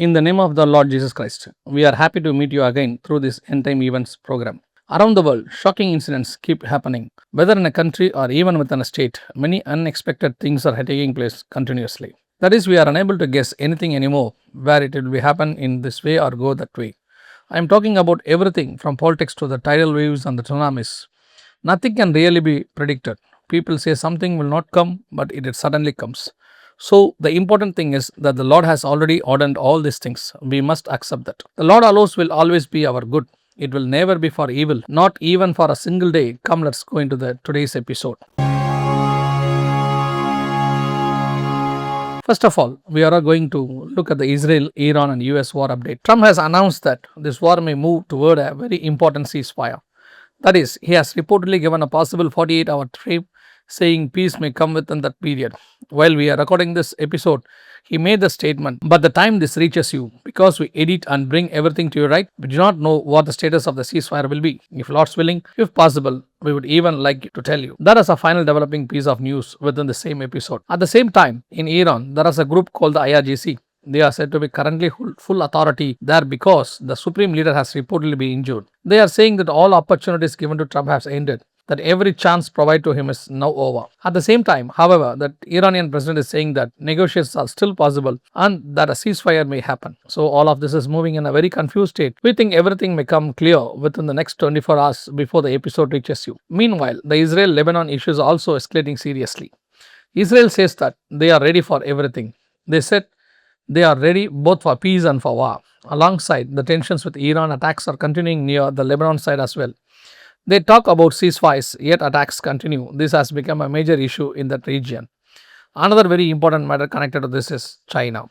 In the name of the Lord Jesus Christ, we are happy to meet you again through this End Time Events program. Around the world, shocking incidents keep happening. Whether in a country or even within a state, many unexpected things are taking place continuously. That is, we are unable to guess anything anymore where it will be happen in this way or go that way. I am talking about everything from politics to the tidal waves and the tsunamis. Nothing can really be predicted. People say something will not come, but it suddenly comes. So, the important thing is that the Lord has already ordained all these things. We must accept that. The Lord allows will always be our good. It will never be for evil, not even for a single day. Come, let's go into the today's episode. First of all, we are going to look at the Israel, Iran, and US war update. Trump has announced that this war may move toward a very important ceasefire. That is, he has reportedly given a possible 48-hour frame, saying peace may come within that period. While we are recording this episode, he made the statement, but the time this reaches you, because we edit and bring everything to you right, we do not know what the status of the ceasefire will be. If Lord's willing, if possible, we would even like to tell you. That is a final developing piece of news within the same episode. At the same time, in Iran, there is a group called the IRGC. They are said to be currently full authority there because the supreme leader has reportedly been injured. They are saying that all opportunities given to Trump have ended, that every chance provided to him is now over. At the same time, however, the Iranian president is saying that negotiations are still possible and that a ceasefire may happen. So all of this is moving in a very confused state. We think everything may come clear within the next 24 hours before the episode reaches you. Meanwhile, the Israel-Lebanon issue is also escalating seriously. Israel says that they are ready for everything. They said they are ready both for peace and for war. Alongside, the tensions with Iran attacks are continuing near the Lebanon side as well. They talk about ceasefires, yet attacks continue. This has become a major issue in that region. Another very important matter connected to this is China.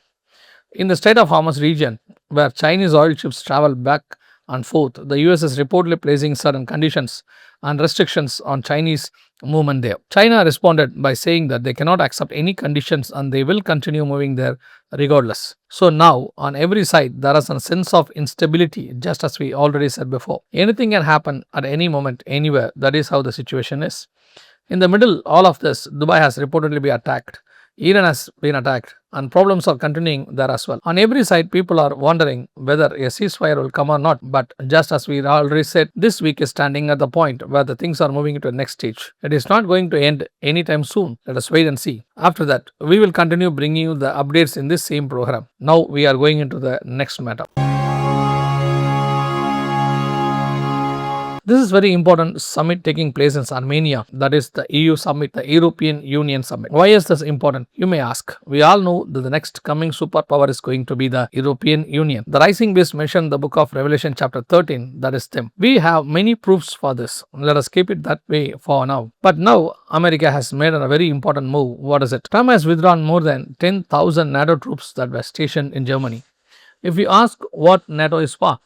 In the Strait of Hormuz region, where Chinese oil ships travel back and forth, the US is reportedly placing certain conditions and restrictions on Chinese movement there. China responded by saying that they cannot accept any conditions and they will continue moving there regardless. So now, on every side, there is a sense of instability, just as we already said before. Anything can happen at any moment, anywhere. That is how the situation is. In the middle, all of this, Dubai has reportedly been attacked. Iran has been attacked and problems are continuing there as well. On every side, people are wondering whether a ceasefire will come or not. But just as we already said, this week is standing at the point where the things are moving into the next stage. It is not going to end anytime soon. Let us wait and see. After that, we will continue bringing you the updates in this same program. Now we are going into the next matter. This is very important summit taking place in Armenia, that is the EU summit, the European Union summit. Why is this important? You may ask. We all know that the next coming superpower is going to be the European Union. The rising beast mentioned in the book of Revelation chapter 13, that is them. We have many proofs for this. Let us keep it that way for now. But now America has made a very important move. What is it? Trump has withdrawn more than 10,000 NATO troops that were stationed in Germany. If you ask what NATO is for,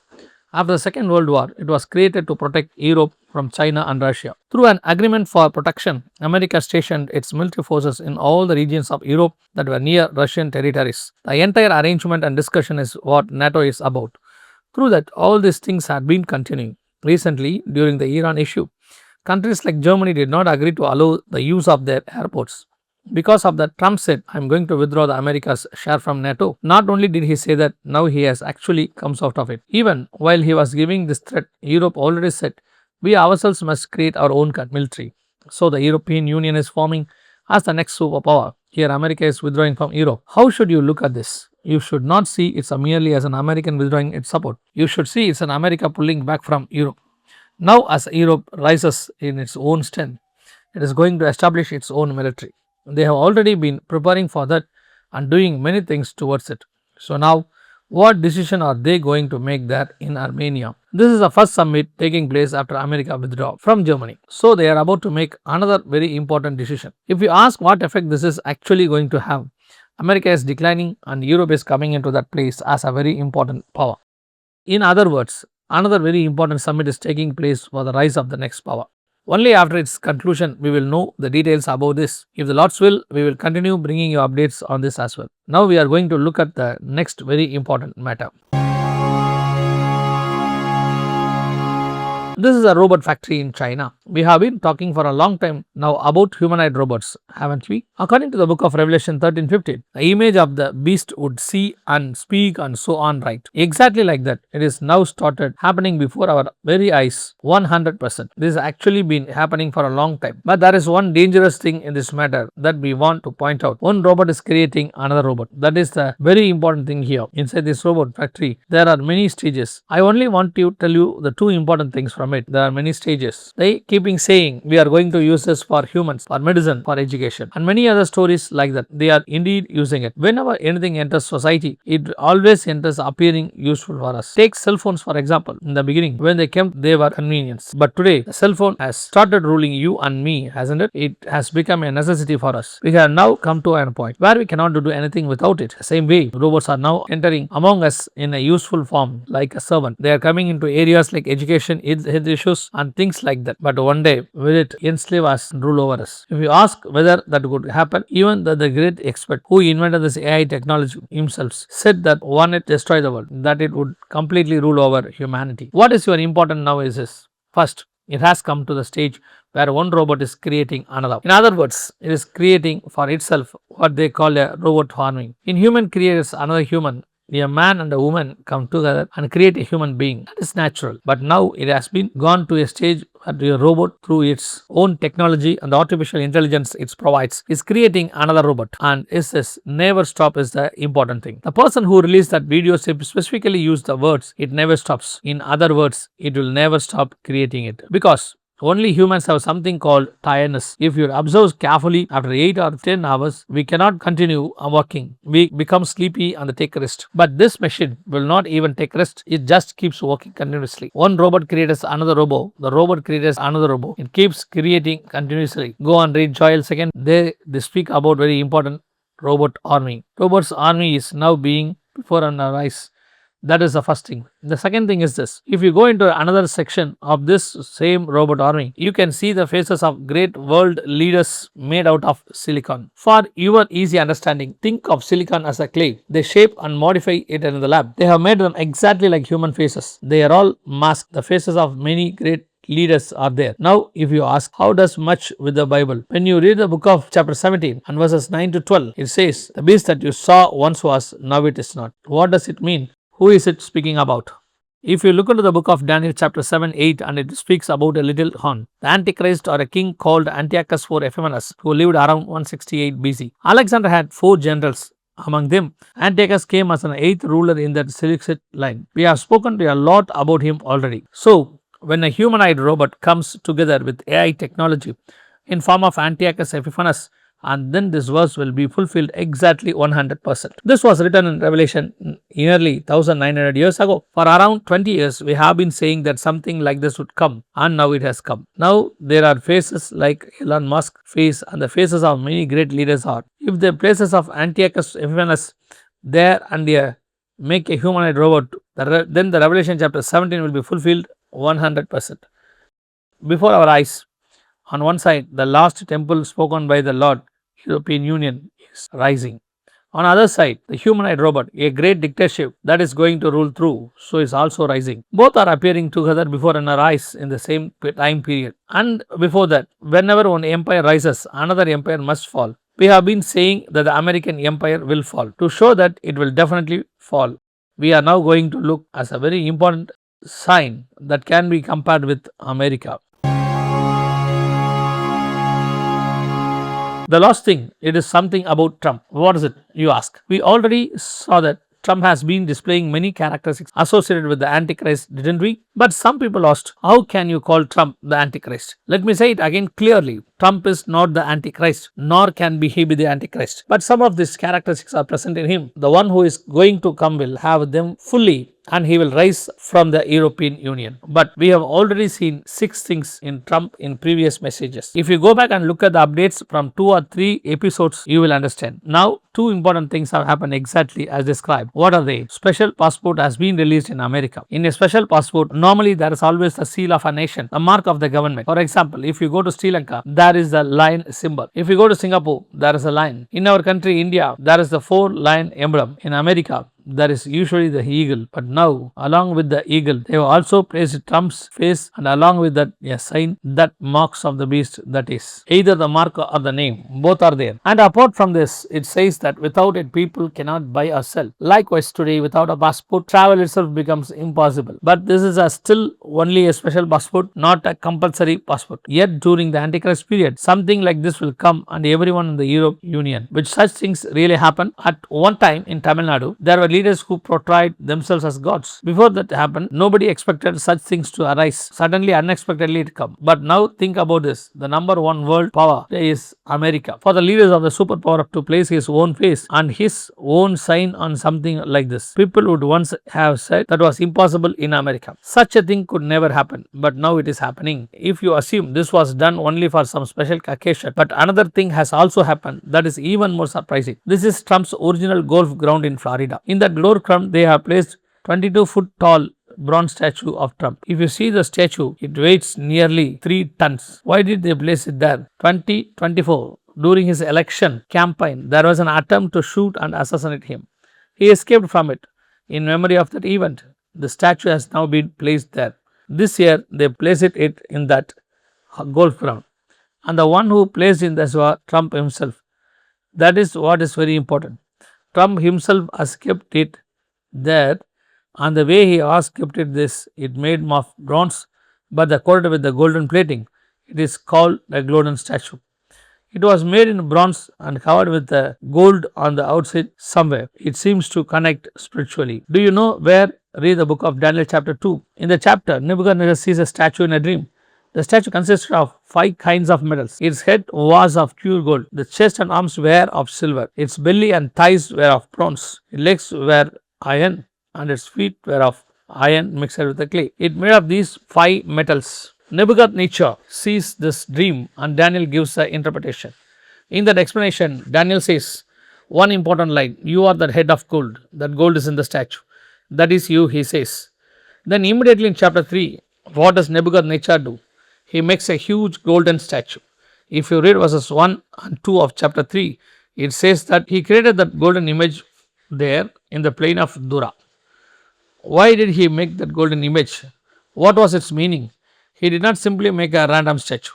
after the Second World War, it was created to protect Europe from China and Russia. Through an agreement for protection, America stationed its military forces in all the regions of Europe that were near Russian territories. The entire arrangement and discussion is what NATO is about. Through that, all these things had been continuing. Recently, during the Iran issue, countries like Germany did not agree to allow the use of their airports. Because of that, Trump said, I am going to withdraw the America's share from NATO. Not only did he say that, now he has actually comes out of it. Even while he was giving this threat, Europe already said, we ourselves must create our own military. So the European Union is forming as the next superpower. Here America is withdrawing from Europe. How should you look at this? You should not see it merely as an American withdrawing its support. You should see it's an America pulling back from Europe. Now as Europe rises in its own strength, it is going to establish its own military. They have already been preparing for that and doing many things towards it. So now, what decision are they going to make that in Armenia? This is the first summit taking place after America withdraw from Germany. So they are about to make another very important decision. If you ask what effect this is actually going to have, America is declining and Europe is coming into that place as a very important power. In other words, another very important summit is taking place for the rise of the next power. Only after its conclusion, we will know the details about this. If the Lord's will, we will continue bringing you updates on this as well. Now we are going to look at the next very important matter. This is a robot factory in China. We have been talking for a long time now about humanoid robots, haven't we? According to the book of Revelation 13:15, the image of the beast would see and speak and so on, right? Exactly like that. It is now started happening before our very eyes 100%. This has actually been happening for a long time. But there is one dangerous thing in this matter that we want to point out. One robot is creating another robot. That is the very important thing here. Inside this robot factory, there are many stages. I only want to tell you the two important things from it. There are many stages. They keeping saying we are going to use this for humans, for medicine, for education, and many other stories like that. They are indeed using it. Whenever anything enters society, it always enters appearing useful for us. Take cell phones for example. In the beginning, when they came, they were convenience. But today, the cell phone has started ruling you and me, hasn't it? It has become a necessity for us. We have now come to a point where we cannot do anything without it. The same way, robots are now entering among us in a useful form like a servant. They are coming into areas like education, health issues, and things like that. But one day, will it enslave us and rule over us? If you ask whether that could happen, even the great expert who invented this AI technology himself said that one it destroy the world, that it would completely rule over humanity. What is your important now is this. First, it has come to the stage where one robot is creating another. In other words, it is creating for itself what they call a robot farming. In human creates another human. A man and a woman come together and create a human being. That is natural. But now it has been gone to a stage where a robot, through its own technology and the artificial intelligence it provides, is creating another robot. And is this never stop is the important thing. The person who released that video specifically used the words it never stops. In other words, it will never stop creating it. Because only humans have something called tiredness. If you observe carefully, after 8 or 10 hours, we cannot continue working. We become sleepy and take rest. But this machine will not even take rest. It just keeps working continuously. One robot creates another robot. The robot creates another robot. It keeps creating continuously. Go and read Joel second. They speak about very important robot army. Robot's army is now being before our eyes. That is the first thing. The second thing is this. If you go into another section of this same robot army, you can see the faces of great world leaders made out of silicon. For your easy understanding, think of silicon as a clay. They shape and modify it in the lab. They have made them exactly like human faces. They are all masked. The faces of many great leaders are there. Now, if you ask, how does much with the Bible? When you read the book of chapter 17 and verses 9 to 12, it says, the beast that you saw once was, now it is not. What does it mean? Who is it speaking about? If you look into the book of Daniel chapter 7, 8 and it speaks about a little horn, the Antichrist or a king called Antiochus IV Epiphanes who lived around 168 BC. Alexander had 4 generals. Among them, Antiochus came as an 8th ruler in that Seleucid line. We have spoken to you a lot about him already. So, when a humanoid robot comes together with AI technology in form of Antiochus Epiphanes, and then this verse will be fulfilled exactly 100%. This was written in Revelation nearly 1900 years ago. For around 20 years, we have been saying that something like this would come, and now it has come. Now there are faces like Elon Musk face and the faces of many great leaders are. If the places of Antiochus Epiphanes there and there make a humanoid robot, then the Revelation chapter 17 will be fulfilled 100%. Before our eyes, on one side, the last temple spoken by the Lord, European Union, is rising. On the other side, the humanoid robot, a great dictatorship that is going to rule through, so is also rising. Both are appearing together before our eyes in the same time period. And before that, whenever one empire rises, another empire must fall. We have been saying that the American empire will fall. To show that it will definitely fall, we are now going to look as a very important sign that can be compared with America. The last thing, it is something about Trump. What is it, you ask? We already saw that Trump has been displaying many characteristics associated with the Antichrist, didn't we? But some people asked, how can you call Trump the Antichrist? Let me say it again clearly. Trump is not the Antichrist, nor can he be the Antichrist. But some of these characteristics are present in him. The one who is going to come will have them fully, and he will rise from the European Union. But we have already seen 6 things in Trump in previous messages. If you go back and look at the updates from 2 or 3 episodes, you will understand. Now, two important things have happened exactly as described. What are they? Special passport has been released in America. In a special passport, normally there is always the seal of a nation, a mark of the government. For example, if you go to Sri Lanka, there is the lion symbol. If you go to Singapore, there is a lion. In our country, India, there is the four lion emblem. In America, there is usually the eagle, but now along with the eagle they have also placed Trump's face, and along with that a sign that marks of the beast, that is either the mark or the name, both are there. And apart from this, it says that without it people cannot buy or sell. Likewise, today without a passport travel itself becomes impossible, but this is a still only a special passport, not a compulsory passport. Yet during the Antichrist period something like this will come, and everyone in the Europe Union, which such things really happen. At one time in Tamil Nadu there were leaders who portrayed themselves as gods. Before that happened, nobody expected such things to arise. Suddenly, unexpectedly, it come. But now think about this: the number one world power is America. For the leaders of the superpower to place his own face and his own sign on something like this, people would once have said that was impossible in America. Such a thing could never happen, but now it is happening. If you assume this was done only for some special occasion, but another thing has also happened that is even more surprising. This is Trump's original golf ground in Florida. In that golf ground, they have placed 22-foot tall bronze statue of Trump. If you see the statue, it weighs nearly 3 tons. Why did they place it there? 2024, during his election campaign, there was an attempt to shoot and assassinate him. He escaped from it. In memory of that event, the statue has now been placed there. This year, they placed it in that golf ground. And the one who placed in this was Trump himself. That is what is very important. Trump himself has kept it there, and the way he has kept it made of bronze, but coated with the golden plating. It is called a golden statue. It was made in bronze and covered with the gold on the outside somewhere. It seems to connect spiritually. Do you know where? Read the book of Daniel chapter 2. In the chapter, Nebuchadnezzar sees a statue in a dream. The statue consisted of 5 kinds of metals. Its head was of pure gold. The chest and arms were of silver. Its belly and thighs were of bronze. Its legs were iron, and its feet were of iron mixed with the clay. It made of these 5 metals. Nebuchadnezzar sees this dream, and Daniel gives the interpretation. In that explanation, Daniel says one important line: "You are the head of gold." That gold is in the statue. That is you, he says. Then immediately in chapter 3, what does Nebuchadnezzar do? He makes a huge golden statue. If you read verses 1 and 2 of chapter 3, it says that he created that golden image there in the plain of Dura. Why did he make that golden image? What was its meaning? He did not simply make a random statue.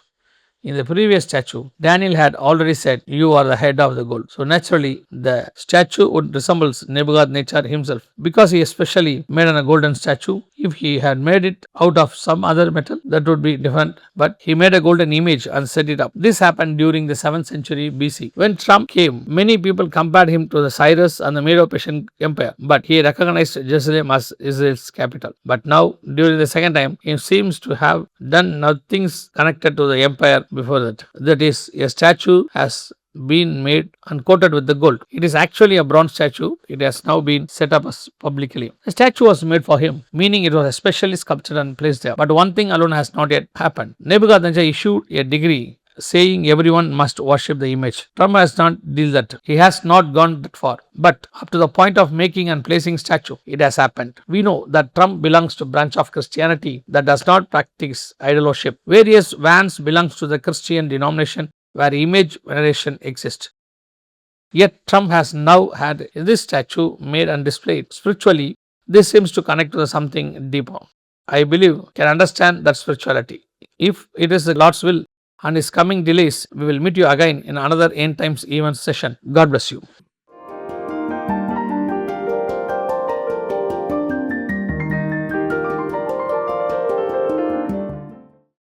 In the previous statue, Daniel had already said, "You are the head of the gold." So naturally, the statue would resemble Nebuchadnezzar himself, because he especially made a golden statue. If he had made it out of some other metal, that would be different. But he made a golden image and set it up. This happened during the 7th century BC. When Trump came, many people compared him to the Cyrus and the Medo-Persian Empire, but he recognized Jerusalem as Israel's capital. But now, during the second time, he seems to have done things connected to the empire before that. That is, a statue has been made and coated with the gold. It is actually a bronze statue. It has now been set up as publicly. The statue was made for him, meaning it was especially sculptured and placed there. But one thing alone has not yet happened. Nebuchadnezzar issued a decree saying everyone must worship the image. Trump has not did that. He has not gone that far. But up to the point of making and placing statue, it has happened. We know that Trump belongs to branch of Christianity that does not practice idol worship. Various Vance belongs to the Christian denomination where image veneration exists. Yet Trump has now had this statue made and displayed. Spiritually, this seems to connect to something deeper. I believe can understand that spirituality. If it is the Lord's will and his coming delays, we will meet you again in another end times event session. God bless you.